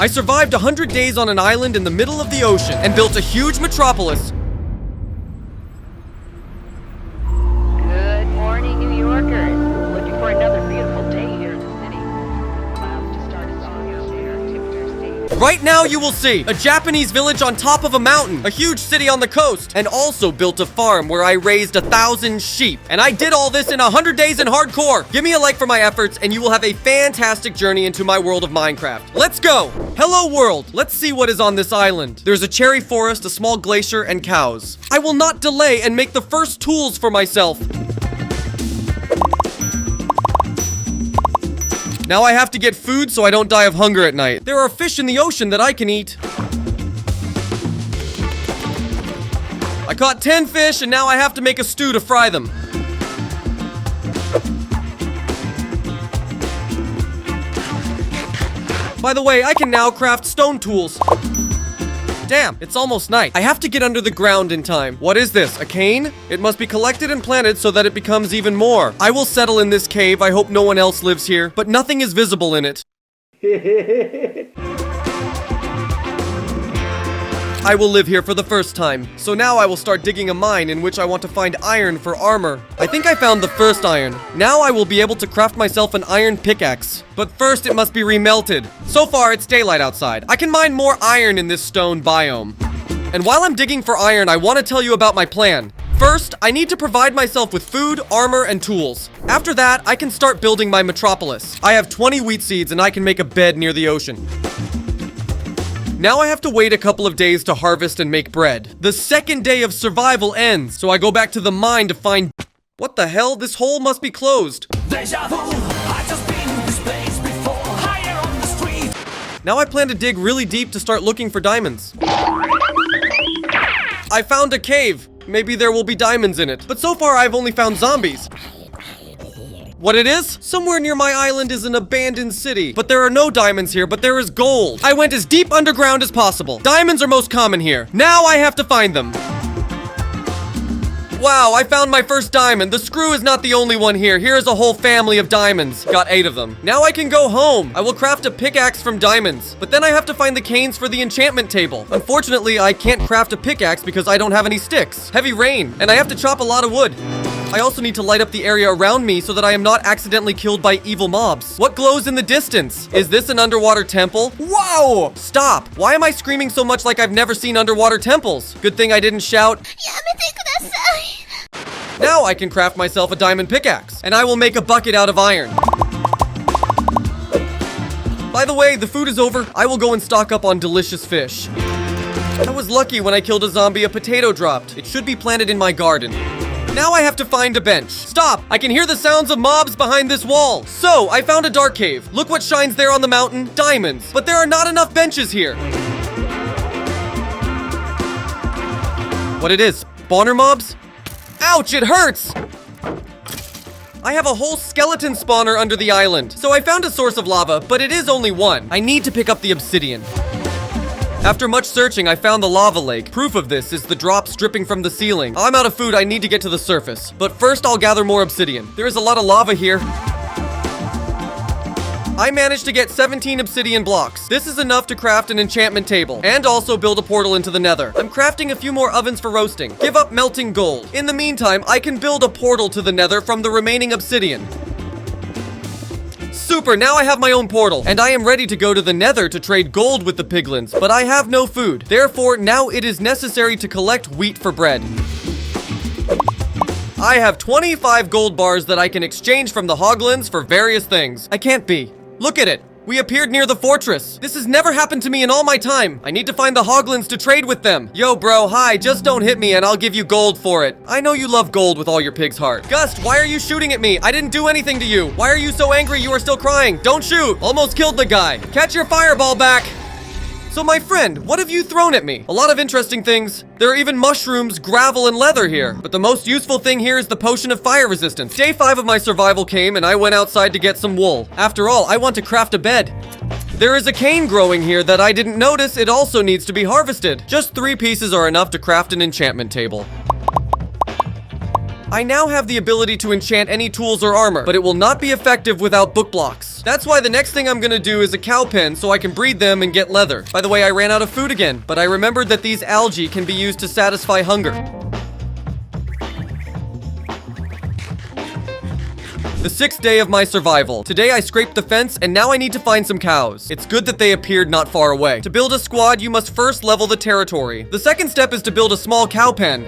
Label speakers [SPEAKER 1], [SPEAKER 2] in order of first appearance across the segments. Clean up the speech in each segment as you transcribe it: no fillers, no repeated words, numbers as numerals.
[SPEAKER 1] I survived 100 days on an island in the middle of the ocean and built a huge metropolis.
[SPEAKER 2] Good morning, New Yorkers. Looking for another beautiful day here in the city. Clouds to start us off here. Tipped our state.
[SPEAKER 1] Right now you will see a Japanese village on top of a mountain, a huge city on the coast, and also built a farm where I raised 1,000 sheep. And I did all this in 100 days in hardcore. Give me a like for my efforts and you will have a fantastic journey into my world of Minecraft. Let's go! Hello world! Let's see what is on this island. There's a cherry forest, a small glacier, and cows. I will not delay and make the first tools for myself. Now I have to get food so I don't die of hunger at night. There are fish in the ocean that I can eat. I caught 10 fish and now I have to make a stew to fry them. By the way, I can now craft stone tools. Damn, it's almost night. I have to get under the ground in time. What is this, a cane? It must be collected and planted so that it becomes even more. I will settle in this cave. I hope no one else lives here, but nothing is visible in it. I will live here for the first time. So now I will start digging a mine in which I want to find iron for armor. I think I found the first iron. Now I will be able to craft myself an iron pickaxe. But first it must be remelted. So far it's daylight outside. I can mine more iron in this stone biome. And while I'm digging for iron, I want to tell you about my plan. First, I need to provide myself with food, armor, and tools. After that, I can start building my metropolis. I have 20 wheat seeds and I can make a bed near the ocean. Now I have to wait a couple of days to harvest and make bread. The second day of survival ends, so I go back to the mine to find... What the hell? This hole must be closed.
[SPEAKER 3] Deja vu, I just been in this place before. Higher on the street.
[SPEAKER 1] Now I plan to dig really deep to start looking for diamonds. I found a cave. Maybe there will be diamonds in it. But so far I've only found zombies. What it is? Somewhere near my island is an abandoned city. But there are no diamonds here, but there is gold. I went as deep underground as possible. Diamonds are most common here. Now I have to find them. Wow, I found my first diamond. The screw is not the only one here. Here is a whole family of diamonds. Got 8 of them. Now I can go home. I will craft a pickaxe from diamonds. But then I have to find the canes for the enchantment table. Unfortunately, I can't craft a pickaxe because I don't have any sticks. Heavy rain, and I have to chop a lot of wood. I also need to light up the area around me so that I am not accidentally killed by evil mobs. What glows in the distance? Is this an underwater temple? Whoa! Stop! Why am I screaming so much like I've never seen underwater temples? Good thing I didn't shout. Now I can craft myself a diamond pickaxe, and I will make a bucket out of iron. By the way, the food is over. I will go and stock up on delicious fish. I was lucky when I killed a zombie, a potato dropped. It should be planted in my garden. Now I have to find a bench. Stop! I can hear the sounds of mobs behind this wall. So, I found a dark cave. Look what shines there on the mountain. Diamonds. But there are not enough benches here. What it is? Spawner mobs? Ouch, it hurts! I have a whole skeleton spawner under the island. So I found a source of lava, but it is only one. I need to pick up the obsidian. After much searching, I found the lava lake. Proof of this is the drops dripping from the ceiling. I'm out of food, I need to get to the surface. But first, I'll gather more obsidian. There is a lot of lava here. I managed to get 17 obsidian blocks. This is enough to craft an enchantment table, and also build a portal into the nether. I'm crafting a few more ovens for roasting. Give up melting gold. In the meantime, I can build a portal to the nether from the remaining obsidian. Super, now I have my own portal, and I am ready to go to the nether to trade gold with the piglins, but I have no food. Therefore, now it is necessary to collect wheat for bread. I have 25 gold bars that I can exchange from the hoglins for various things. I can't be. Look at it. We appeared near the fortress. This has never happened to me in all my time. I need to find the hoglins to trade with them. Yo, bro, hi, just don't hit me and I'll give you gold for it. I know you love gold with all your pig's heart. Gust, why are you shooting at me? I didn't do anything to you. Why are you so angry you are still crying? Don't shoot. Almost killed the guy. Catch your fireball back. So my friend, what have you thrown at me? A lot of interesting things. There are even mushrooms, gravel, and leather here. But the most useful thing here is the potion of fire resistance. Day 5 of my survival came and I went outside to get some wool. After all, I want to craft a bed. There is a cane growing here that I didn't notice. It also needs to be harvested. Just 3 pieces are enough to craft an enchantment table. I now have the ability to enchant any tools or armor, but it will not be effective without book blocks. That's why the next thing I'm gonna do is a cow pen so I can breed them and get leather. By the way, I ran out of food again, but I remembered that these algae can be used to satisfy hunger. The 6th day of my survival. Today I scraped the fence and now I need to find some cows. It's good that they appeared not far away. To build a squad, you must first level the territory. The second step is to build a small cow pen.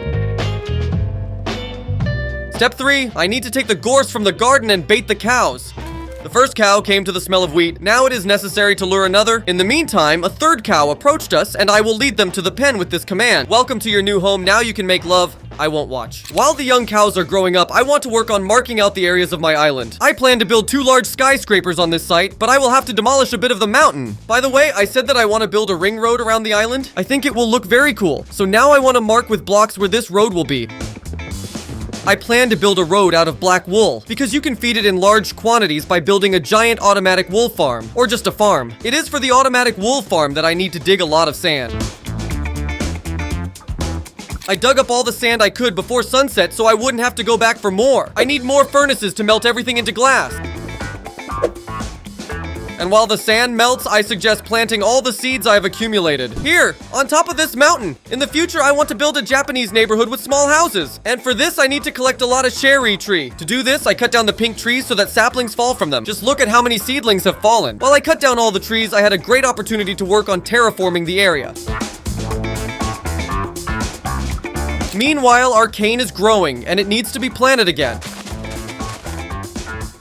[SPEAKER 1] Step 3, I need to take the gorse from the garden and bait the cows. The first cow came to the smell of wheat. Now it is necessary to lure another. In the meantime, a third cow approached us and I will lead them to the pen with this command. Welcome to your new home. Now you can make love. I won't watch. While the young cows are growing up, I want to work on marking out the areas of my island. I plan to build 2 large skyscrapers on this site, but I will have to demolish a bit of the mountain. By the way, I said that I want to build a ring road around the island. I think it will look very cool. So now I want to mark with blocks where this road will be. I plan to build a road out of black wool, because you can feed it in large quantities by building a giant automatic wool farm, or just a farm. It is for the automatic wool farm that I need to dig a lot of sand. I dug up all the sand I could before sunset so I wouldn't have to go back for more. I need more furnaces to melt everything into glass. And while the sand melts, I suggest planting all the seeds I've accumulated. Here, on top of this mountain. In the future, I want to build a Japanese neighborhood with small houses. And for this, I need to collect a lot of cherry tree. To do this, I cut down the pink trees so that saplings fall from them. Just look at how many seedlings have fallen. While I cut down all the trees, I had a great opportunity to work on terraforming the area. Meanwhile, our cane is growing, and it needs to be planted again.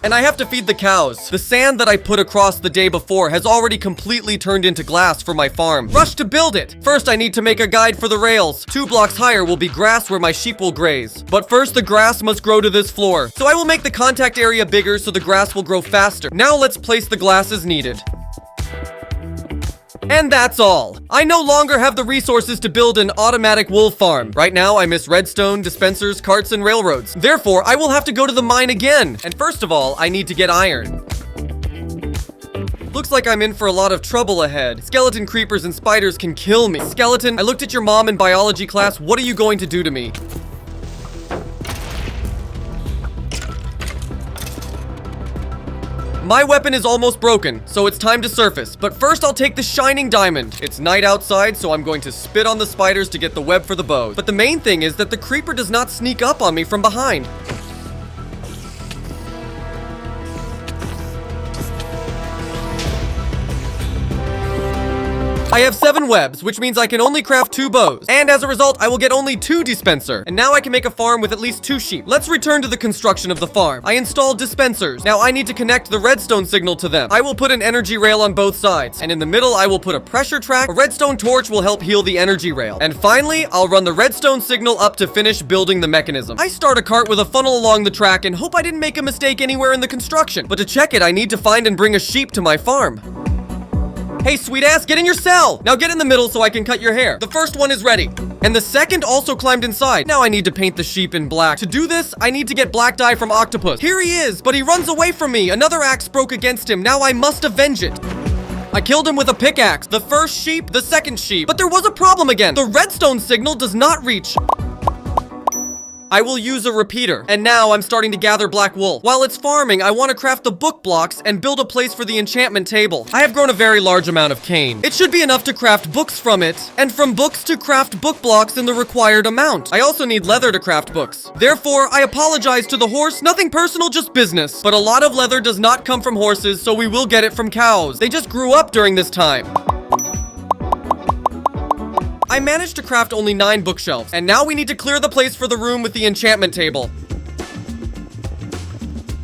[SPEAKER 1] And I have to feed the cows. The sand that I put across the day before has already completely turned into glass for my farm. Rush to build it! First, I need to make a guide for the rails. 2 blocks higher will be grass where my sheep will graze. But first, the grass must grow to this floor. So I will make the contact area bigger so the grass will grow faster. Now let's place the glass as needed. And that's all. I no longer have the resources to build an automatic wool farm. Right now, I miss redstone, dispensers, carts, and railroads. Therefore, I will have to go to the mine again. And first of all, I need to get iron. Looks like I'm in for a lot of trouble ahead. Skeleton creepers and spiders can kill me. Skeleton, I looked at your mom in biology class. What are you going to do to me? My weapon is almost broken, so it's time to surface. But first I'll take the shining diamond. It's night outside, so I'm going to spit on the spiders to get the web for the bows. But the main thing is that the creeper does not sneak up on me from behind. I have 7 webs, which means I can only craft 2 bows. And as a result, I will get only 2 dispenser. And now I can make a farm with at least 2 sheep. Let's return to the construction of the farm. I installed dispensers. Now I need to connect the redstone signal to them. I will put an energy rail on both sides. And in the middle, I will put a pressure track. A redstone torch will help heal the energy rail. And finally, I'll run the redstone signal up to finish building the mechanism. I start a cart with a funnel along the track and hope I didn't make a mistake anywhere in the construction. But to check it, I need to find and bring a sheep to my farm. Hey, sweet ass, get in your cell! Now get in the middle so I can cut your hair. The first one is ready. And the second also climbed inside. Now I need to paint the sheep in black. To do this, I need to get black dye from Octopus. Here he is, but he runs away from me. Another axe broke against him. Now I must avenge it. I killed him with a pickaxe. The first sheep, the second sheep. But there was a problem again. The redstone signal does not reach. I will use a repeater. And now I'm starting to gather black wool. While it's farming, I want to craft the book blocks and build a place for the enchantment table. I have grown a very large amount of cane. It should be enough to craft books from it, and from books to craft book blocks in the required amount. I also need leather to craft books. Therefore, I apologize to the horse. Nothing personal, just business. But a lot of leather does not come from horses, so we will get it from cows. They just grew up during this time. I managed to craft only 9 bookshelves, and now we need to clear the place for the room with the enchantment table.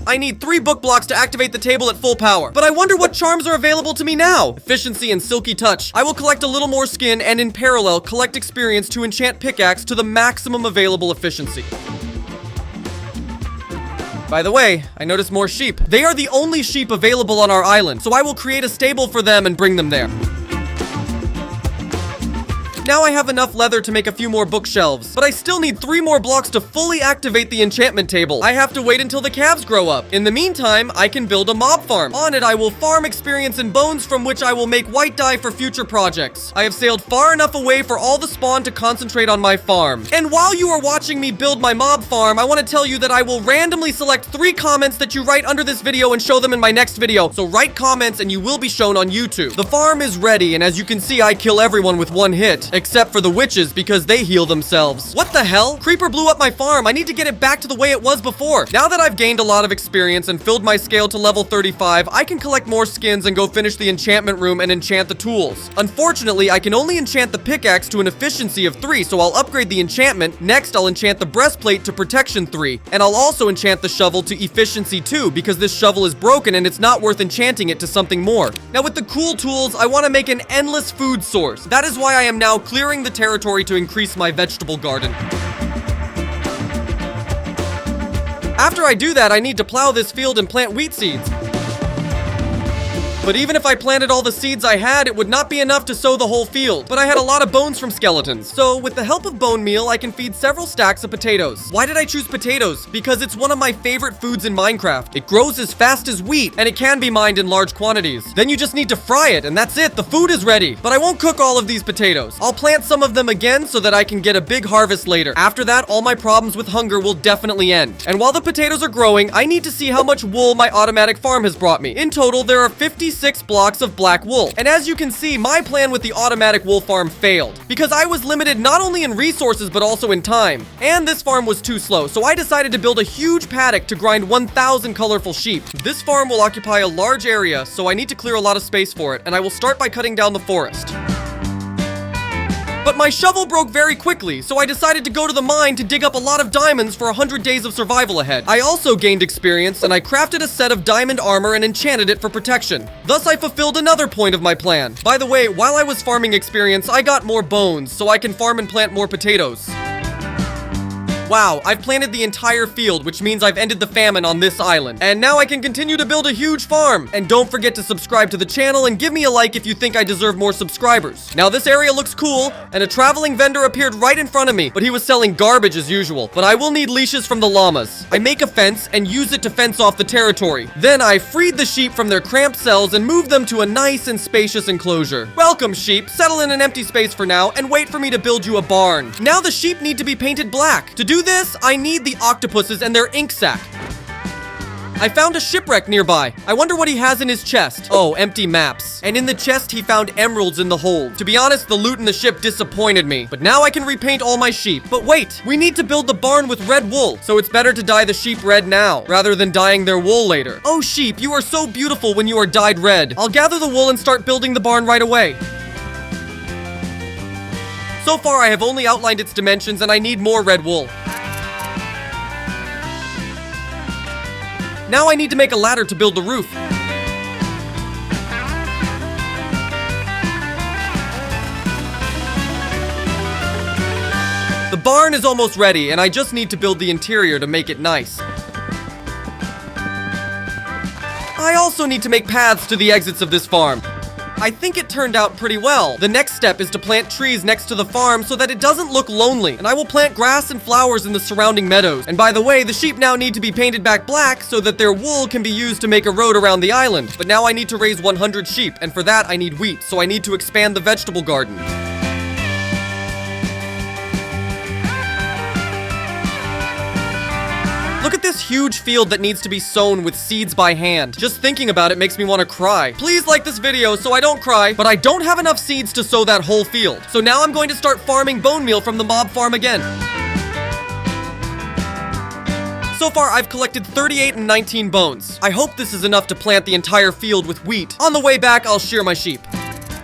[SPEAKER 1] I need 3 book blocks to activate the table at full power, but I wonder what charms are available to me now. Efficiency and silky touch. I will collect a little more skin and in parallel collect experience to enchant pickaxe to the maximum available efficiency. By the way, I noticed more sheep. They are the only sheep available on our island, so I will create a stable for them and bring them there. Now I have enough leather to make a few more bookshelves, but I still need 3 more blocks to fully activate the enchantment table. I have to wait until the calves grow up. In the meantime, I can build a mob farm. On it, I will farm experience and bones, from which I will make white dye for future projects. I have sailed far enough away for all the spawn to concentrate on my farm. And while you are watching me build my mob farm, I want to tell you that I will randomly select 3 comments that you write under this video and show them in my next video. So write comments and you will be shown on YouTube. The farm is ready, and as you can see, I kill everyone with 1 hit, except for the witches because they heal themselves. What the hell? Creeper blew up my farm. I need to get it back to the way it was before. Now that I've gained a lot of experience and filled my scale to level 35, I can collect more skins and go finish the enchantment room and enchant the tools. Unfortunately, I can only enchant the pickaxe to an efficiency of 3, so I'll upgrade the enchantment. Next, I'll enchant the breastplate to protection 3, and I'll also enchant the shovel to efficiency 2 because this shovel is broken and it's not worth enchanting it to something more. Now with the cool tools, I want to make an endless food source. That is why I am now clearing the territory to increase my vegetable garden. After I do that, I need to plow this field and plant wheat seeds. But even if I planted all the seeds I had, it would not be enough to sow the whole field. But I had a lot of bones from skeletons. So with the help of bone meal, I can feed several stacks of potatoes. Why did I choose potatoes? Because it's one of my favorite foods in Minecraft. It grows as fast as wheat, and it can be mined in large quantities. Then you just need to fry it, and that's it. The food is ready. But I won't cook all of these potatoes. I'll plant some of them again so that I can get a big harvest later. After that, all my problems with hunger will definitely end. And while the potatoes are growing, I need to see how much wool my automatic farm has brought me. In total, there are 56 blocks of black wool. And as you can see, my plan with the automatic wool farm failed because I was limited not only in resources but also in time. And this farm was too slow, so I decided to build a huge paddock to grind 1,000 colorful sheep. This farm will occupy a large area, so I need to clear a lot of space for it, and I will start by cutting down the forest. But my shovel broke very quickly, so I decided to go to the mine to dig up a lot of diamonds for 100 days of survival ahead. I also gained experience, and I crafted a set of diamond armor and enchanted it for protection. Thus, I fulfilled another point of my plan. By the way, while I was farming experience, I got more bones, so I can farm and plant more potatoes. Wow, I've planted the entire field, which means I've ended the famine on this island. And now I can continue to build a huge farm. And don't forget to subscribe to the channel and give me a like if you think I deserve more subscribers. Now this area looks cool, and a traveling vendor appeared right in front of me, but he was selling garbage as usual. But I will need leashes from the llamas. I make a fence and use it to fence off the territory. Then I freed the sheep from their cramped cells and moved them to a nice and spacious enclosure. Welcome, sheep. Settle in an empty space for now and wait for me to build you a barn. Now the sheep need to be painted black. To do this, I need the octopuses and their ink sac. I found a shipwreck nearby. I wonder what he has in his chest. Oh, empty maps. And in the chest, he found emeralds in the hold. To be honest, the loot in the ship disappointed me. But now I can repaint all my sheep. But wait, we need to build the barn with red wool. So it's better to dye the sheep red now, rather than dyeing their wool later. Oh, sheep, you are so beautiful when you are dyed red. I'll gather the wool and start building the barn right away. So far, I have only outlined its dimensions and I need more red wool. Now I need to make a ladder to build the roof. The barn is almost ready, and I just need to build the interior to make it nice. I also need to make paths to the exits of this farm. I think it turned out pretty well. The next step is to plant trees next to the farm so that it doesn't look lonely. And I will plant grass and flowers in the surrounding meadows. And by the way, the sheep now need to be painted back black so that their wool can be used to make a road around the island. But now I need to raise 100 sheep, and for that I need wheat, so I need to expand the vegetable garden. Look at this huge field that needs to be sown with seeds by hand. Just thinking about it makes me want to cry. Please like this video so I don't cry, but I don't have enough seeds to sow that whole field. So now I'm going to start farming bone meal from the mob farm again. So far, I've collected 38 and 19 bones. I hope this is enough to plant the entire field with wheat. On the way back, I'll shear my sheep.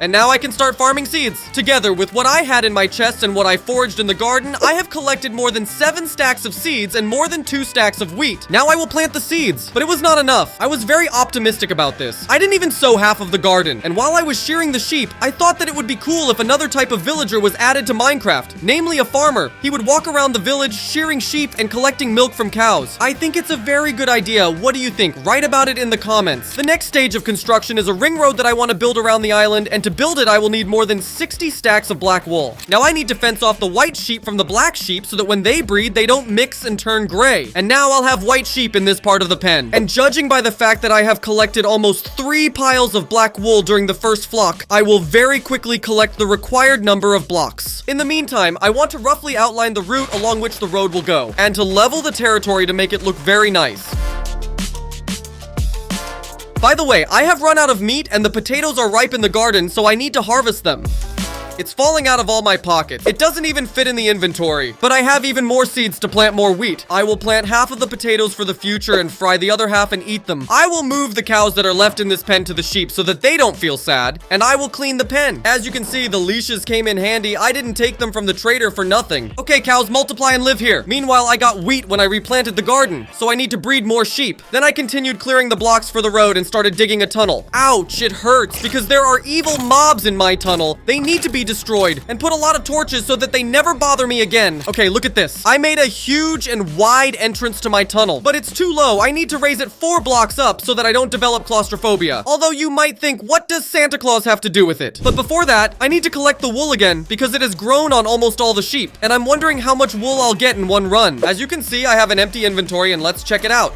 [SPEAKER 1] And now I can start farming seeds. Together with what I had in my chest and what I foraged in the garden, I have collected more than 7 stacks of seeds and more than 2 stacks of wheat. Now I will plant the seeds. But it was not enough. I was very optimistic about this. I didn't even sow half of the garden. And while I was shearing the sheep, I thought that it would be cool if another type of villager was added to Minecraft, namely a farmer. He would walk around the village shearing sheep and collecting milk from cows. I think it's a very good idea. What do you think? Write about it in the comments. The next stage of construction is a ring road that I want to build around the island, and to to build it, I will need more than 60 stacks of black wool. Now I need to fence off the white sheep from the black sheep so that when they breed, they don't mix and turn gray. And now I'll have white sheep in this part of the pen. And judging by the fact that I have collected almost 3 piles of black wool during the first flock, I will very quickly collect the required number of blocks. In the meantime, I want to roughly outline the route along which the road will go, and to level the territory to make it look very nice. By the way, I have run out of meat and the potatoes are ripe in the garden, so I need to harvest them. It's falling out of all my pockets. It doesn't even fit in the inventory. But I have even more seeds to plant more wheat. I will plant half of the potatoes for the future and fry the other half and eat them. I will move the cows that are left in this pen to the sheep so that they don't feel sad. And I will clean the pen. As you can see, the leashes came in handy. I didn't take them from the trader for nothing. Okay, cows, multiply and live here. Meanwhile, I got wheat when I replanted the garden, so I need to breed more sheep. Then I continued clearing the blocks for the road and started digging a tunnel. Ouch, it hurts because there are evil mobs in my tunnel. They need to be destroyed, and put a lot of torches so that they never bother me again. Okay, look at this. I made a huge and wide entrance to my tunnel, but it's too low. I need to raise it 4 blocks up so that I don't develop claustrophobia. Although you might think, what does Santa Claus have to do with it? But before that, I need to collect the wool again because it has grown on almost all the sheep, and I'm wondering how much wool I'll get in one run. As you can see, I have an empty inventory, and let's check it out.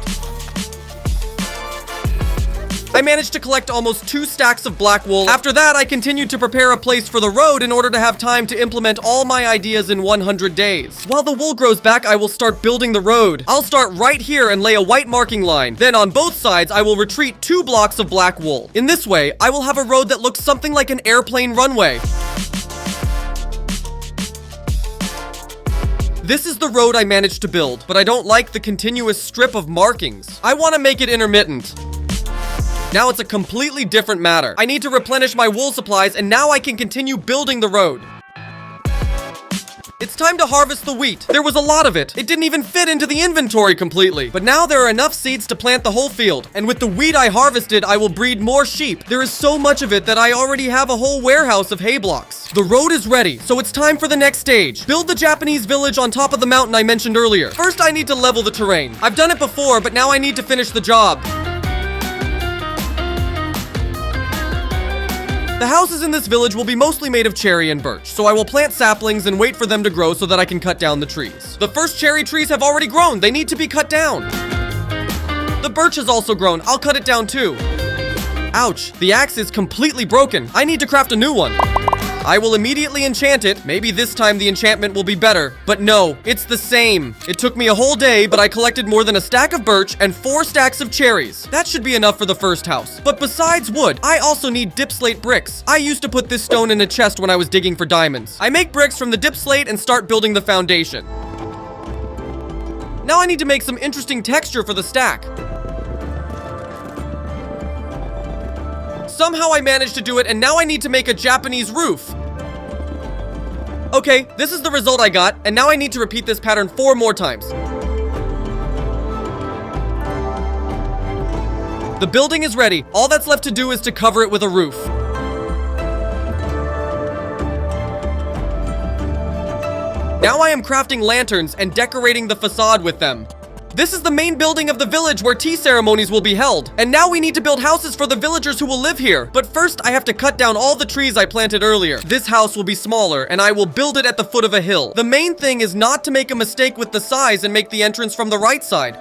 [SPEAKER 1] I managed to collect almost 2 stacks of black wool. After that, I continued to prepare a place for the road in order to have time to implement all my ideas in 100 days. While the wool grows back, I will start building the road. I'll start right here and lay a white marking line. Then on both sides, I will retreat 2 blocks of black wool. In this way, I will have a road that looks something like an airplane runway. This is the road I managed to build, but I don't like the continuous strip of markings. I want to make it intermittent. Now it's a completely different matter. I need to replenish my wool supplies, and now I can continue building the road. It's time to harvest the wheat. There was a lot of it. It didn't even fit into the inventory completely. But now there are enough seeds to plant the whole field. And with the wheat I harvested, I will breed more sheep. There is so much of it that I already have a whole warehouse of hay blocks. The road is ready, so it's time for the next stage. Build the Japanese village on top of the mountain I mentioned earlier. First, I need to level the terrain. I've done it before, but now I need to finish the job. The houses in this village will be mostly made of cherry and birch, so I will plant saplings and wait for them to grow so that I can cut down the trees. The first cherry trees have already grown. They need to be cut down. The birch has also grown. I'll cut it down too. Ouch, the axe is completely broken. I need to craft a new one. I will immediately enchant it. Maybe this time the enchantment will be better. But no, it's the same. It took me a whole day, but I collected more than a stack of birch and 4 stacks of cherries. That should be enough for the first house. But besides wood, I also need dip slate bricks. I used to put this stone in a chest when I was digging for diamonds. I make bricks from the dip slate and start building the foundation. Now I need to make some interesting texture for the stack. Somehow I managed to do it, and now I need to make a Japanese roof. Okay, this is the result I got, and now I need to repeat this pattern 4 more times. The building is ready. All that's left to do is to cover it with a roof. Now I am crafting lanterns and decorating the facade with them. This is the main building of the village where tea ceremonies will be held. And now we need to build houses for the villagers who will live here. But first, I have to cut down all the trees I planted earlier. This house will be smaller, and I will build it at the foot of a hill. The main thing is not to make a mistake with the size and make the entrance from the right side.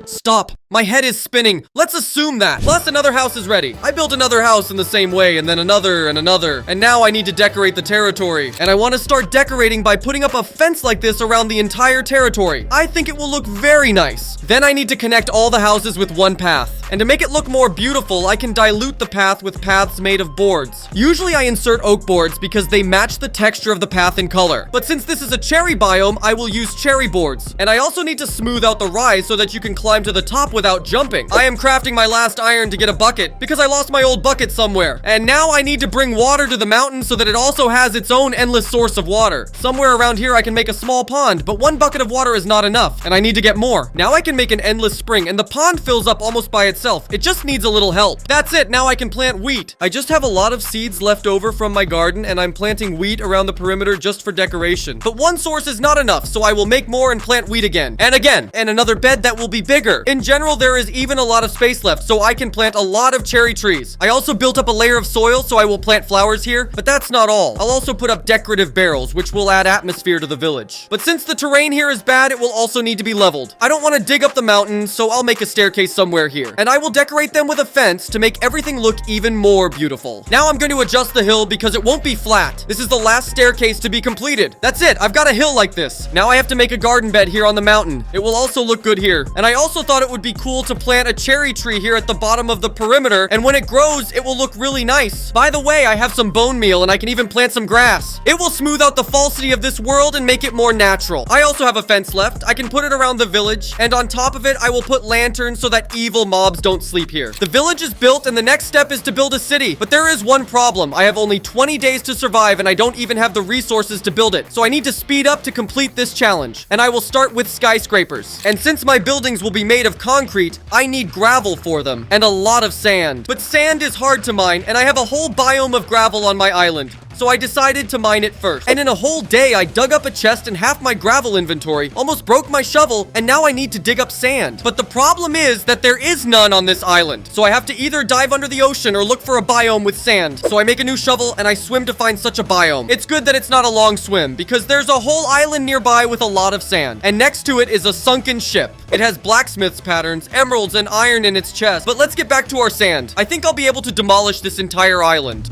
[SPEAKER 1] Stop. My head is spinning. Let's assume that. Plus, another house is ready. I built another house in the same way, and then another and another. And now I need to decorate the territory. And I want to start decorating by putting up a fence like this around the entire territory. I think it will look very nice. Then I need to connect all the houses with one path. And to make it look more beautiful, I can dilute the path with paths made of boards. Usually I insert oak boards because they match the texture of the path in color. But since this is a cherry biome, I will use cherry boards. And I also need to smooth out the rise so that you can climb to the top without jumping. I am crafting my last iron to get a bucket because I lost my old bucket somewhere. And now I need to bring water to the mountain so that it also has its own endless source of water. Somewhere around here I can make a small pond, but one bucket of water is not enough, and I need to get more. Now I can make an endless spring, and the pond fills up almost by itself. It just needs a little help. That's it, now I can plant wheat. I just have a lot of seeds left over from my garden, and I'm planting wheat around the perimeter just for decoration. But one source is not enough, so I will make more and plant wheat again, and another bed that will be bigger. In general, there is even a lot of space left, so I can plant a lot of cherry trees. I also built up a layer of soil, so I will plant flowers here, but that's not all. I'll also put up decorative barrels, which will add atmosphere to the village. But since the terrain here is bad, it will also need to be leveled. I don't want to dig up the mountain, so I'll make a staircase somewhere here. And I will decorate them with a fence to make everything look even more beautiful. Now I'm going to adjust the hill because it won't be flat. This is the last staircase to be completed. That's it, I've got a hill like this. Now I have to make a garden bed here on the mountain. It will also look good here. And I also thought it would be cool to plant a cherry tree here at the bottom of the perimeter, and when it grows, it will look really nice. By the way, I have some bone meal and I can even plant some grass. It will smooth out the falsity of this world and make it more natural. I also have a fence left. I can put it around the village, and on top of it, I will put lanterns so that evil mobs don't sleep here. The village is built, and the next step is to build a city. But there is one problem. I have only 20 days to survive, and I don't even have the resources to build it. So I need to speed up to complete this challenge. And I will start with skyscrapers. And since my buildings will be made of concrete, I need gravel for them, and a lot of sand. But sand is hard to mine, and I have a whole biome of gravel on my island. So I decided to mine it first. And in a whole day, I dug up a chest and half my gravel inventory, almost broke my shovel, and now I need to dig up sand. But the problem is that there is none on this island. So I have to either dive under the ocean or look for a biome with sand. So I make a new shovel and I swim to find such a biome. It's good that it's not a long swim because there's a whole island nearby with a lot of sand. And next to it is a sunken ship. It has blacksmith's patterns, emeralds, and iron in its chest. But let's get back to our sand. I think I'll be able to demolish this entire island.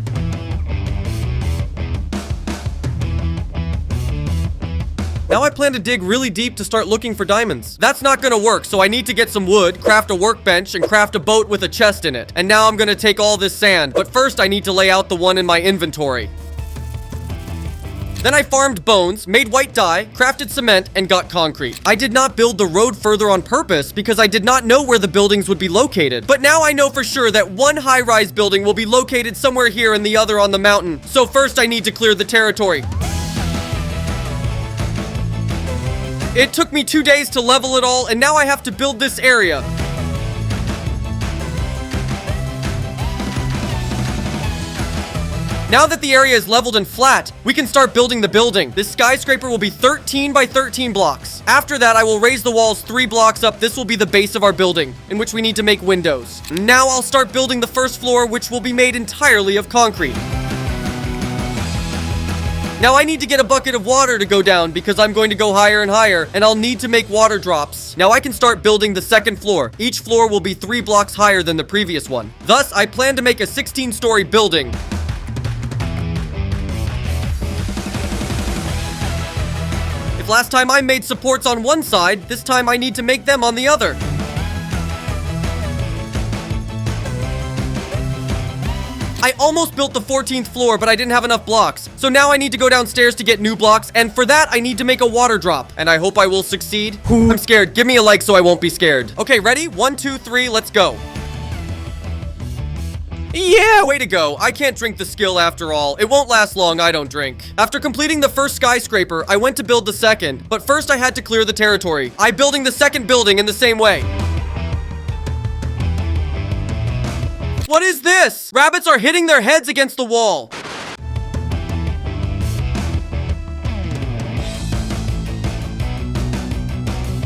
[SPEAKER 1] Now I plan to dig really deep to start looking for diamonds. That's not gonna work, so I need to get some wood, craft a workbench, and craft a boat with a chest in it. And now I'm gonna take all this sand, but first I need to lay out the one in my inventory. Then I farmed bones, made white dye, crafted cement, and got concrete. I did not build the road further on purpose because I did not know where the buildings would be located. But now I know for sure that one high-rise building will be located somewhere here and the other on the mountain. So first I need to clear the territory. It took me 2 days to level it all, and now I have to build this area. Now that the area is leveled and flat, we can start building the building. This skyscraper will be 13 by 13 blocks. After that, I will raise the walls 3 blocks up. This will be the base of our building, in which we need to make windows. Now I'll start building the first floor, which will be made entirely of concrete. Now I need to get a bucket of water to go down because I'm going to go higher and higher, and I'll need to make water drops. Now I can start building the second floor. Each floor will be 3 blocks higher than the previous one. Thus, I plan to make a 16-story building. If last time I made supports on one side, this time I need to make them on the other. I almost built the 14th floor, but I didn't have enough blocks. So now I need to go downstairs to get new blocks, and for that, I need to make a water drop. And I hope I will succeed. I'm scared. Give me a like so I won't be scared. Okay, ready? 1, 2, 3, let's go. Yeah, way to go. I can't drink the skill after all. It won't last long, I don't drink. After completing the first skyscraper, I went to build the second, but first I had to clear the territory. I'm building the second building in the same way. What is this? Rabbits are hitting their heads against the wall.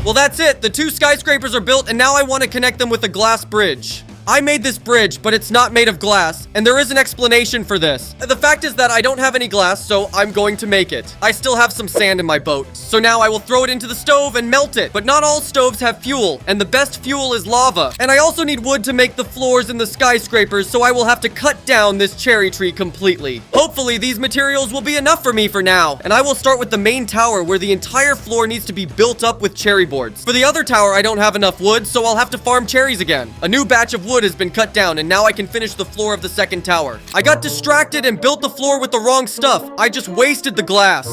[SPEAKER 1] Well, that's it. The 2 skyscrapers are built, and now I want to connect them with a glass bridge. I made this bridge, but it's not made of glass, and there is an explanation for this. The fact is that I don't have any glass, so I'm going to make it. I still have some sand in my boat, so now I will throw it into the stove and melt it. But not all stoves have fuel, and the best fuel is lava. And I also need wood to make the floors in the skyscrapers, so I will have to cut down this cherry tree completely. Hopefully, these materials will be enough for me for now, and I will start with the main tower where the entire floor needs to be built up with cherry boards. For the other tower, I don't have enough wood, so I'll have to farm cherries again. A new batch of wood has been cut down, and now I can finish the floor of the second tower. I got distracted and built the floor with the wrong stuff. I just wasted the glass.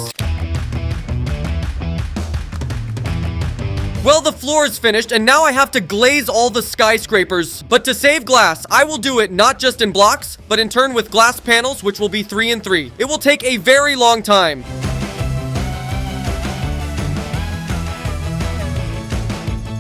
[SPEAKER 1] Well, the floor is finished, and now I have to glaze all the skyscrapers. But to save glass, I will do it not just in blocks, but in turn with glass panels, which will be 3 and 3. It will take a very long time.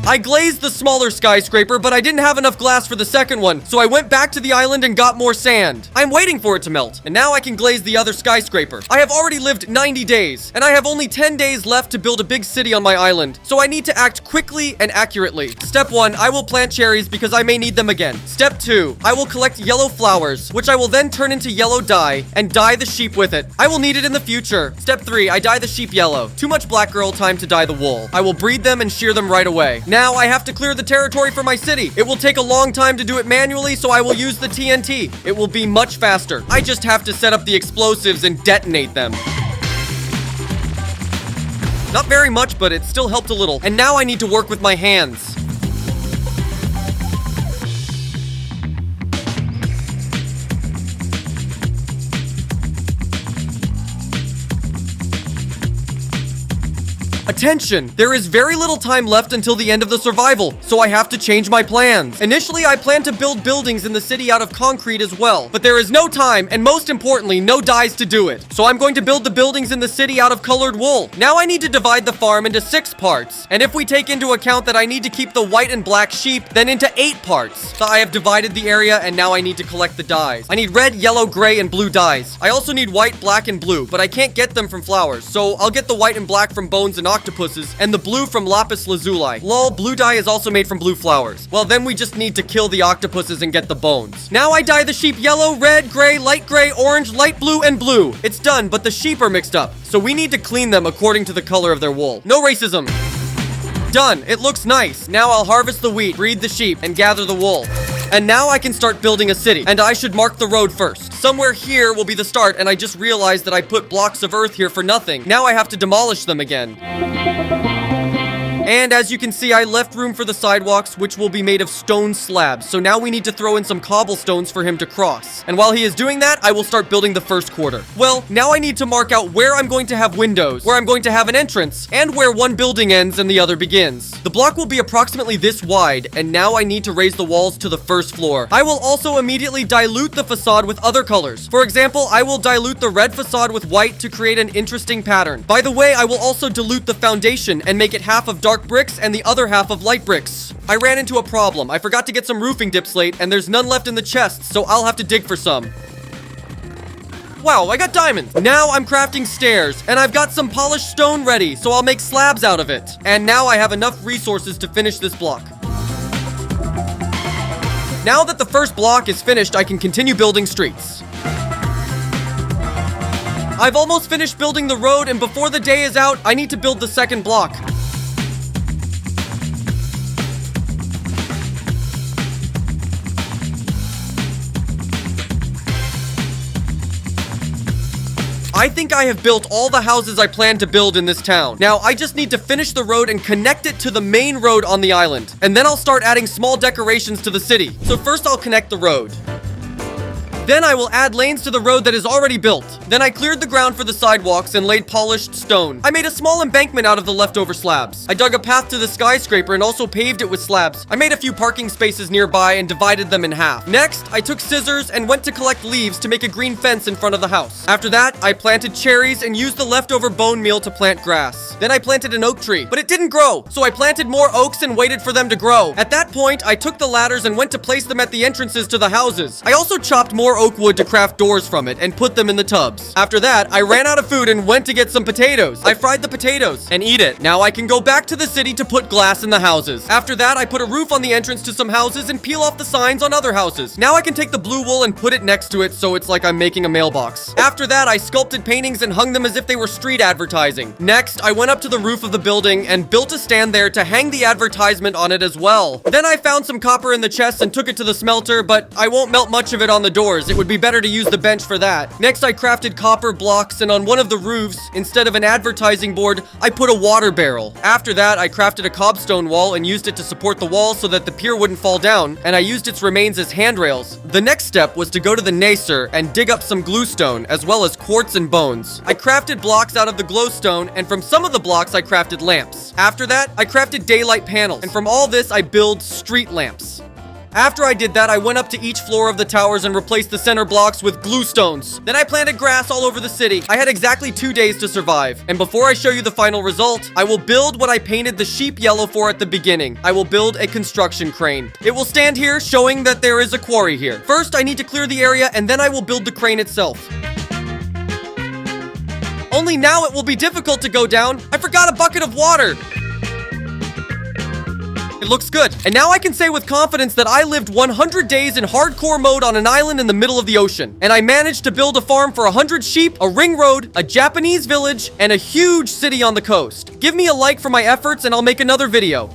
[SPEAKER 1] I glazed the smaller skyscraper, but I didn't have enough glass for the second one, so I went back to the island and got more sand. I'm waiting for it to melt, and now I can glaze the other skyscraper. I have already lived 90 days, and I have only 10 days left to build a big city on my island, so I need to act quickly and accurately. Step 1, I will plant cherries because I may need them again. Step 2, I will collect yellow flowers, which I will then turn into yellow dye and dye the sheep with it. I will need it in the future. Step 3, I dye the sheep yellow. Too much black girl time to dye the wool. I will breed them and shear them right away. Now I have to clear the territory for my city. It will take a long time to do it manually, so I will use the TNT. It will be much faster. I just have to set up the explosives and detonate them. Not very much, but it still helped a little. And now I need to work with my hands. Attention! There is very little time left until the end of the survival, so I have to change my plans. Initially, I planned to build buildings in the city out of concrete as well, but there is no time, and most importantly, no dyes to do it. So I'm going to build the buildings in the city out of colored wool. Now I need to divide the farm into 6 parts, and if we take into account that I need to keep the white and black sheep, then into 8 parts. So I have divided the area, and now I need to collect the dyes. I need red, yellow, gray, and blue dyes. I also need white, black, and blue, but I can't get them from flowers, so I'll get the white and black from bones and octopuses, and the blue from lapis lazuli. Lol, blue dye is also made from blue flowers. Well, then we just need to kill the octopuses and get the bones. Now I dye the sheep yellow, red, gray, orange, light blue, and blue. It's done, but the sheep are mixed up, so we need to clean them according to the color of their wool. No racism. Done. It looks nice. Now I'll harvest the wheat, breed the sheep, and gather the wool. And now I can start building a city, and I should mark the road first. Somewhere here will be the start, and I just realized that I put blocks of earth here for nothing. Now I have to demolish them again. And as you can see, I left room for the sidewalks, which will be made of stone slabs. So now we need to throw in some cobblestones for him to cross. And while he is doing that, I will start building the first quarter. Well, now I need to mark out where I'm going to have windows, where I'm going to have an entrance, and where one building ends and the other begins. The block will be approximately this wide, and now I need to raise the walls to the first floor. I will also immediately dilute the facade with other colors. For example, I will dilute the red facade with white to create an interesting pattern. By the way, I will also dilute the foundation and make it half of dark bricks and the other half of light bricks. I ran into a problem. I forgot to get some roofing dip slate, and there's none left in the chests, so I'll have to dig for some. Wow, I got diamonds. Now I'm crafting stairs, and I've got some polished stone ready, so I'll make slabs out of it. And now I have enough resources to finish this block. Now that the first block is finished, I can continue building streets. I've almost finished building the road, and before the day is out, I need to build the second block. I think I have built all the houses I plan to build in this town. Now, I just need to finish the road and connect it to the main road on the island. And then I'll start adding small decorations to the city. So first I'll connect the road. Then I will add lanes to the road that is already built. Then I cleared the ground for the sidewalks and laid polished stone. I made a small embankment out of the leftover slabs. I dug a path to the skyscraper and also paved it with slabs. I made a few parking spaces nearby and divided them in half. Next, I took scissors and went to collect leaves to make a green fence in front of the house. After that, I planted cherries and used the leftover bone meal to plant grass. Then I planted an oak tree, but it didn't grow, so I planted more oaks and waited for them to grow. At that point, I took the ladders and went to place them at the entrances to the houses. I also chopped more oak wood to craft doors from it and put them in the tubs. After that, I ran out of food and went to get some potatoes. I fried the potatoes and eat it. Now I can go back to the city to put glass in the houses. After that, I put a roof on the entrance to some houses and peel off the signs on other houses. Now I can take the blue wool and put it next to it so it's like I'm making a mailbox. After that, I sculpted paintings and hung them as if they were street advertising. Next, I went up to the roof of the building and built a stand there to hang the advertisement on it as well. Then I found some copper in the chest and took it to the smelter, but I won't melt much of it on the doors floors. It would be better to use the bench for that. Next, I crafted copper blocks, and on one of the roofs, instead of an advertising board, I put a water barrel. After that, I crafted a cobstone wall and used it to support the wall so that the pier wouldn't fall down, and I used its remains as handrails. The next step was to go to the Nacer and dig up some glowstone, as well as quartz and bones. I crafted blocks out of the glowstone, and from some of the blocks, I crafted lamps. After that, I crafted daylight panels, and from all this, I built street lamps. After I did that, I went up to each floor of the towers and replaced the center blocks with glowstones. Then I planted grass all over the city. I had exactly 2 days to survive. And before I show you the final result, I will build what I painted the sheep yellow for at the beginning. I will build a construction crane. It will stand here, showing that there is a quarry here. First, I need to clear the area, and then I will build the crane itself. Only now it will be difficult to go down. I forgot a bucket of water. It looks good. And now I can say with confidence that I lived 100 days in hardcore mode on an island in the middle of the ocean. And I managed to build a farm for 100 sheep, a ring road, a Japanese village, and a huge city on the coast. Give me a like for my efforts and I'll make another video.